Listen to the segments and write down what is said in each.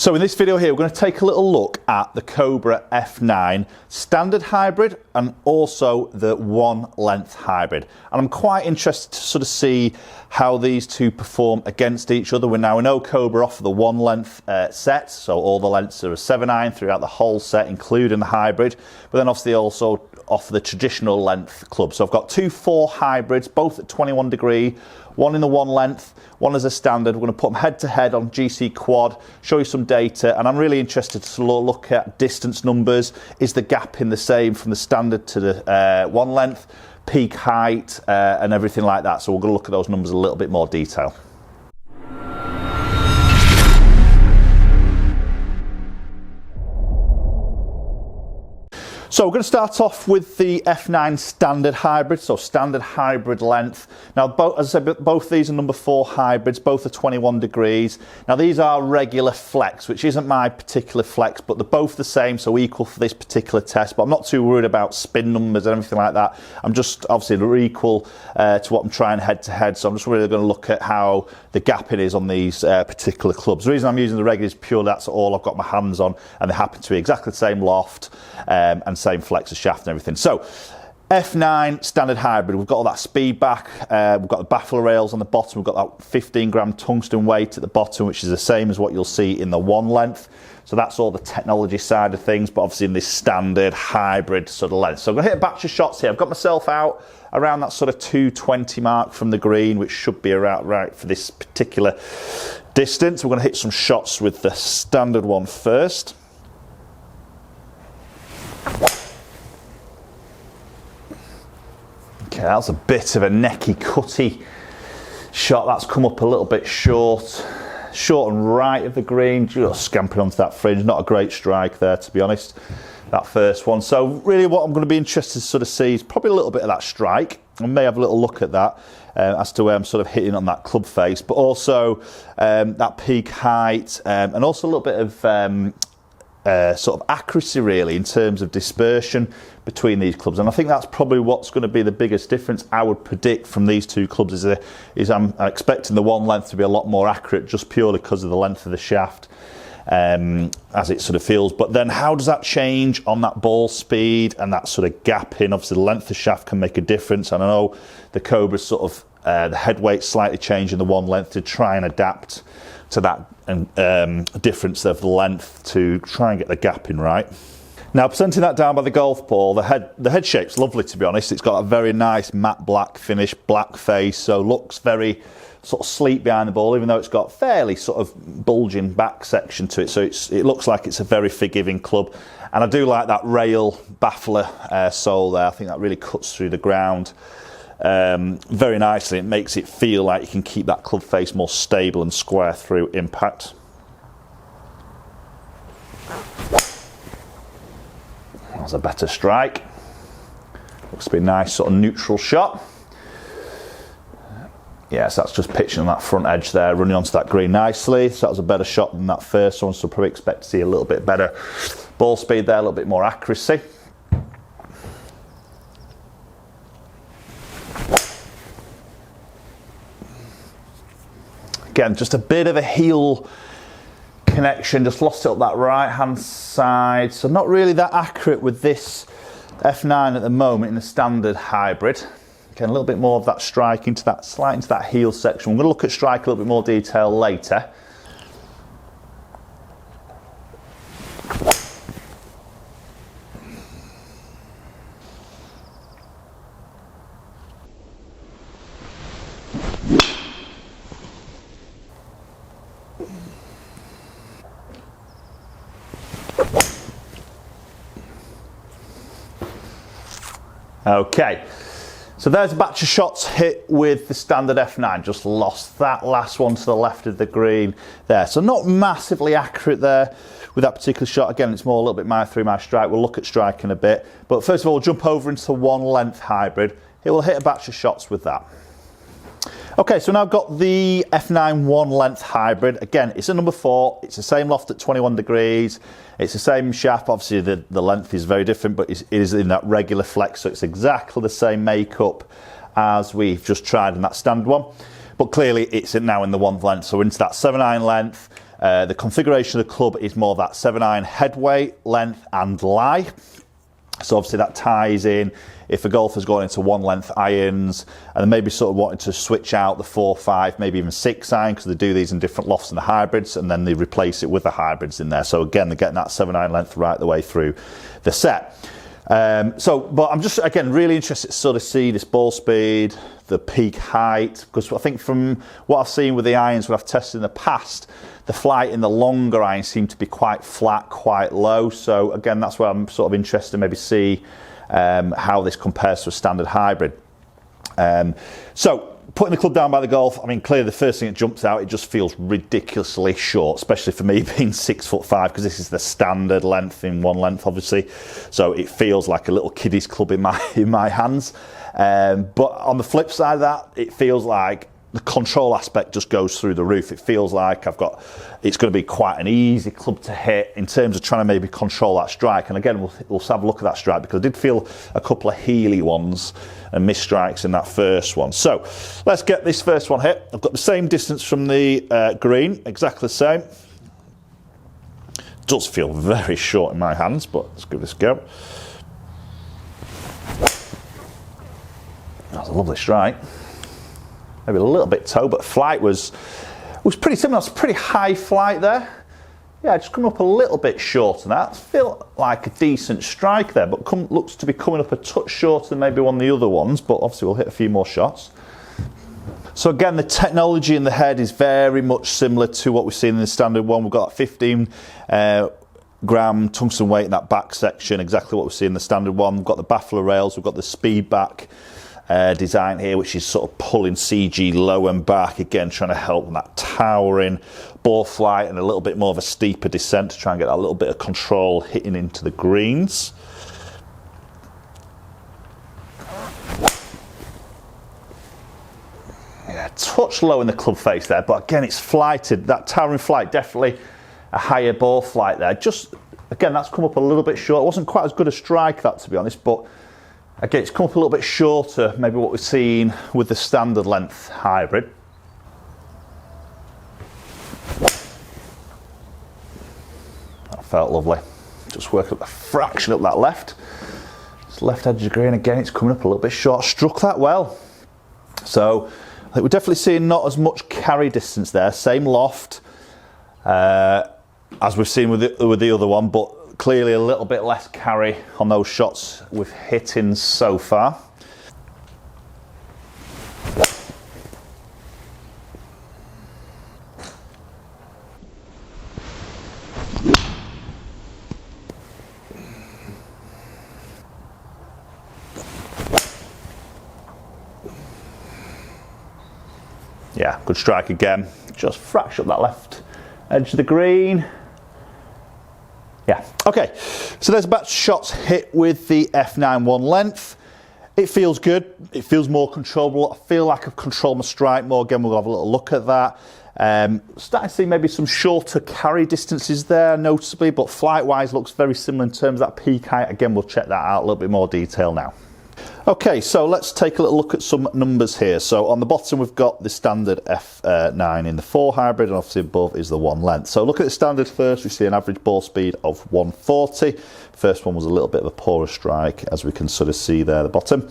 So in this video here, we're going to take a little look at the Cobra F9 standard hybrid and also the one length hybrid. And I'm quite interested to sort of see how these two perform against each other. We know Cobra offer the one length set, so all the lengths are a 7/9 throughout the whole set, including the hybrid. But then obviously they also offer the traditional length club. So I've got two 4 hybrids, both at 21 degree, one in the one length, one as a standard. We're going to put them head to head on GC Quad, show you some data, and I'm really interested to look at distance numbers. Is the gap in the same from the standard to the one length, peak height, and everything like that. So we're going to look at those numbers in a little bit more detail. So we're going to start off with the F9 standard hybrid, so standard hybrid length. Now, as I said, both these are number 4 hybrids, both are 21 degrees. Now, these are regular flex, which isn't my particular flex, but they're both the same, so equal for this particular test. But I'm not too worried about spin numbers and everything like that. I'm just, obviously, they're equal to what I'm trying head to head, so I'm just really going to look at how the gapping is on these particular clubs. The reason I'm using the regular is purely that's all I've got my hands on, and they happen to be exactly the same loft and same flexor shaft and everything. So F9 standard hybrid, we've got all that speed back, we've got the baffler rails on the bottom, we've got that 15 gram tungsten weight at the bottom, which is the same as what you'll see in the one length. So that's all the technology side of things, but obviously in this standard hybrid sort of length. So I'm going to hit a batch of shots here. I've got myself out around that sort of 220 mark from the green, which should be around right for this particular distance. We're going to hit some shots with the standard one first. Okay, that's a bit of a necky, cutty shot. That's come up a little bit short and right of the green, just scampering onto that fringe. Not a great strike there, to be honest, that first one. So really what I'm going to be interested to sort of see is probably a little bit of that strike. I may have a little look at that as to where I'm sort of hitting on that club face, but also that peak height and also a little bit of sort of accuracy really in terms of dispersion between these clubs. And I think that's probably what's going to be the biggest difference I would predict from these two clubs is I'm expecting the one length to be a lot more accurate just purely because of the length of the shaft as it sort of feels. But then how does that change on that ball speed and that sort of gap in? Obviously the length of the shaft can make a difference, and I know the Cobra's sort of the head weight slightly changed in the one length to try and adapt to that difference of the length to try and get the gap in right. Now, presenting that down by the golf ball, the head shape's lovely, to be honest. It's got a very nice matte black finish, black face, so looks very sort of sleek behind the ball, even though it's got fairly sort of bulging back section to it. So it looks like it's a very forgiving club. And I do like that rail baffler sole there. I think that really cuts through the ground very nicely. It makes it feel like you can keep that club face more stable and square through impact. That's a better strike. Looks to be a nice sort of neutral shot. Yes, that's just pitching on that front edge there, running onto that green nicely. So that was a better shot than that first one, so probably expect to see a little bit better ball speed there, a little bit more accuracy. Again, just a bit of a heel connection, just lost it up that right hand side, so not really that accurate with this F9 at the moment in the standard hybrid. Again, a little bit more of that strike into that slight into that heel section. We're going to look at strike a little bit more detail later. Okay, so there's a batch of shots hit with the standard F9. Just lost that last one to the left of the green there. So not massively accurate there with that particular shot. Again, it's more a little bit mile through my strike. We'll look at strike in a bit. But first of all, jump over into the one length hybrid. It will hit a batch of shots with that. Okay, so now I've got the F9 one length hybrid. Again, it's a number 4. It's the same loft at 21 degrees. It's the same shaft. Obviously, the length is very different, but it is in that regular flex, so it's exactly the same makeup as we've just tried in that standard one. But clearly, it's now in the one length, so into that 7/9 length. The configuration of the club is more that 7-iron head weight, length and lie. So obviously that ties in if a golfer's going into 1-length irons and maybe sort of wanting to switch out the 4-5, maybe even 6-iron, because they do these in different lofts and the hybrids, and then they replace it with the hybrids in there. So again, they're getting that 7-iron length right the way through the set. But I'm just, again, really interested to sort of see this ball speed, the peak height, because I think from what I've seen with the irons when I've tested in the past, the flight in the longer irons seem to be quite flat, quite low. So again, that's where I'm sort of interested to maybe see how this compares to a standard hybrid. So putting the club down by the golf, I mean, clearly the first thing that jumps out, it just feels ridiculously short, especially for me being 6'5", because this is the standard length in 1 length, obviously. So it feels like a little kiddie's club in my hands. But on the flip side of that, it feels like the control aspect just goes through the roof. It feels like it's going to be quite an easy club to hit in terms of trying to maybe control that strike. And again, we'll have a look at that strike, because I did feel a couple of heely ones and missed strikes in that first one. So let's get this first one hit. I've got the same distance from the green, exactly the same. Does feel very short in my hands, but let's give this a go. That was a lovely strike. Maybe a little bit toe, but flight was pretty similar. It's pretty high flight there. Yeah, just coming up a little bit short of that. Feel like a decent strike there, but looks to be coming up a touch shorter than maybe one of the other ones, but obviously we'll hit a few more shots. So again, the technology in the head is very much similar to what we've seen in the standard one. We've got 15 gram tungsten weight in that back section, exactly what we see in the standard one. We've got the baffler rails, we've got the speed back design here, which is sort of pulling CG low and back, again trying to help with that towering ball flight and a little bit more of a steeper descent to try and get that little bit of control hitting into the greens. Yeah, touch low in the club face there, but again it's flighted, that towering flight, definitely a higher ball flight there. Just again, that's come up a little bit short. It wasn't quite as good a strike, that, to be honest, but again, it's come up a little bit shorter, maybe what we've seen with the standard length hybrid. That felt lovely. Just work up a fraction up that left. It's left edge of green again, it's coming up a little bit short. Struck that well. So I think we're definitely seeing not as much carry distance there. Same loft as we've seen with the other one, but clearly a little bit less carry on those shots we've hit in so far. Yeah, good strike again. Just fraction up that left edge of the green. Yeah, okay, so there's about shots hit with the F9 1 length. It feels good, it feels more controllable. I feel like I've controlled my strike more. Again, we'll have a little look at that. Starting to see maybe some shorter carry distances there noticeably, but flight-wise looks very similar in terms of that peak height. Again, we'll check that out a little bit more detail now. Okay, so let's take a little look at some numbers here. So on the bottom we've got the standard F9 in the 4 hybrid, and obviously above is the 1 length. So look at the standard first. We see an average ball speed of 140. First one was a little bit of a poorer strike, as we can sort of see there at the bottom.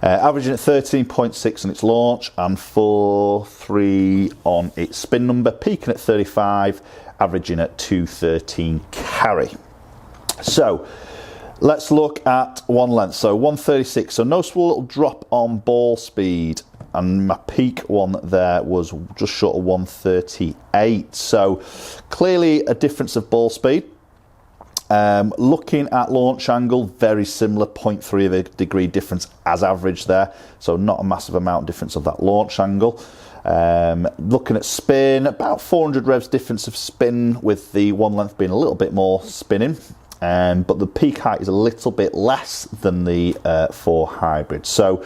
Averaging at 13.6 on its launch and 4.3 on its spin number. Peaking at 35, averaging at 213 carry. So let's look at 1 length. So 136. So noticeable little drop on ball speed, and my peak one there was just short of 138. So clearly a difference of ball speed. Looking at launch angle, very similar, 0.3 of a degree difference as average there. So not a massive amount difference of that launch angle. Looking at spin, about 400 revs difference of spin, with the 1 length being a little bit more spinning. But the peak height is a little bit less than the 4 hybrid. So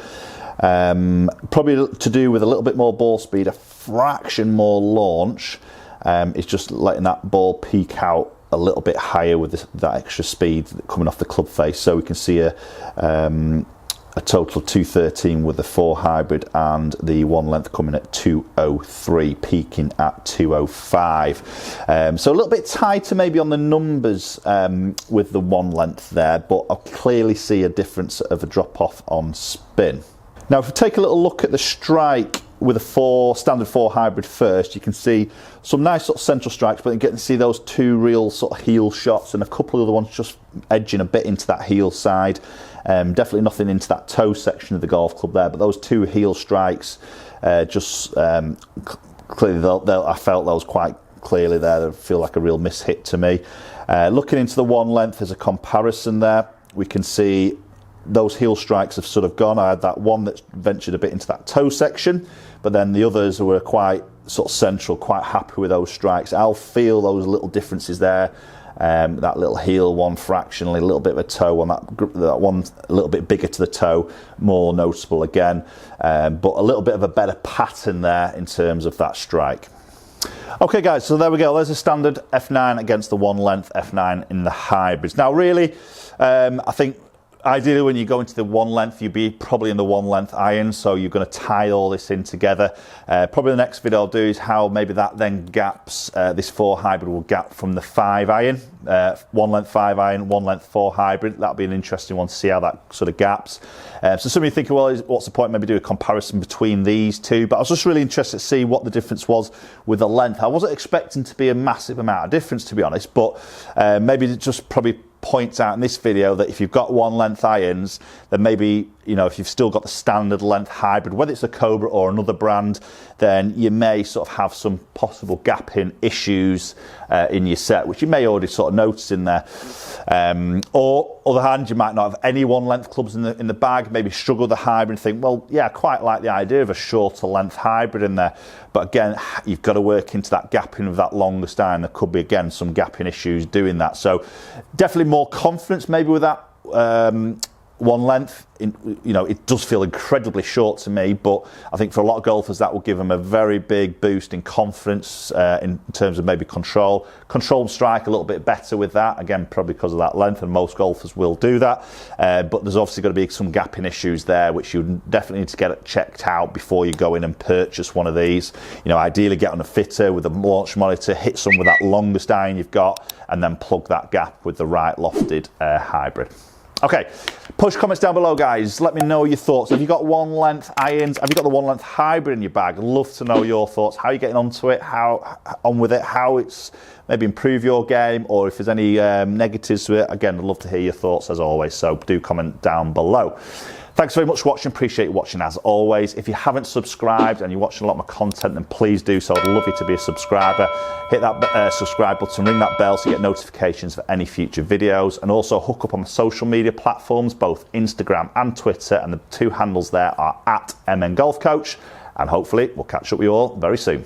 probably to do with a little bit more ball speed, a fraction more launch. It's just letting that ball peak out a little bit higher with that extra speed coming off the club face. So we can see a a total of 213 with the 4 hybrid, and the one length coming at 203, peaking at 205. So a little bit tighter maybe on the numbers with the one length there, but I clearly see a difference of a drop off on spin. Now if we take a little look at the strike with a standard 4 hybrid first, you can see some nice sort of central strikes, but you get to see those 2 real sort of heel shots and a couple of other ones just edging a bit into that heel side. Definitely nothing into that toe section of the golf club there, but those 2 heel strikes just clearly I felt those quite clearly there. They feel like a real miss hit to me. Looking into the one length as a comparison there, we can see those heel strikes have sort of gone. I had that one that ventured a bit into that toe section, but then the others were quite sort of central, quite happy with those strikes. I'll feel those little differences there. That little heel one fractionally, a little bit of a toe on that one, a little bit bigger to the toe, more noticeable again, but a little bit of a better pattern there in terms of that strike. Okay guys, so there we go. There's a standard F9 against the one length F9 in the hybrids. Now really, I think ideally when you go into the one length, you'd be probably in the one length iron, so you're going to tie all this in together. Probably the next video I'll do is how maybe that then gaps, this 4 hybrid will gap from the 5 iron, one length 5 iron, one length 4 hybrid. That'll be an interesting one to see how that sort of gaps. So some of you thinking, well, what's the point? Maybe do a comparison between these two, but I was just really interested to see what the difference was with the length. I wasn't expecting to be a massive amount of difference, to be honest, but maybe it just probably points out in this video that if you've got one length irons, then maybe, you know, if you've still got the standard length hybrid, whether it's a Cobra or another brand, then you may sort of have some possible gapping issues in your set, which you may already sort of notice in there. Or other hand, you might not have any one length clubs in the bag, maybe struggle with the hybrid and think, well, yeah, I quite like the idea of a shorter length hybrid in there. But again, you've got to work into that gapping of that longest iron. There could be, again, some gapping issues doing that. So definitely more confidence maybe with that one length. You know, it does feel incredibly short to me, but I think for a lot of golfers that will give them a very big boost in confidence in terms of maybe control and strike a little bit better with that, again probably because of that length, and most golfers will do that, but there's obviously got to be some gapping issues there which you definitely need to get it checked out before you go in and purchase one of these. You know, ideally get on a fitter with a launch monitor, hit some with that longest iron you've got, and then plug that gap with the right lofted hybrid. Okay, push comments down below, guys. Let me know your thoughts. Have you got one length irons? Have you got the one length hybrid in your bag? I'd love to know your thoughts. How are you getting onto it? How on with it? How it's maybe improve your game, or if there's any negatives to it. Again, I'd love to hear your thoughts as always. So do comment down below. Thanks very much for watching. Appreciate you watching as always. If you haven't subscribed and you're watching a lot of my content, then please do so. I'd love you to be a subscriber. Hit that subscribe button, ring that bell so you get notifications for any future videos, and also hook up on my social media platforms, both Instagram and Twitter, and the 2 handles there are @MNGolfCoach, and hopefully we'll catch up with you all very soon.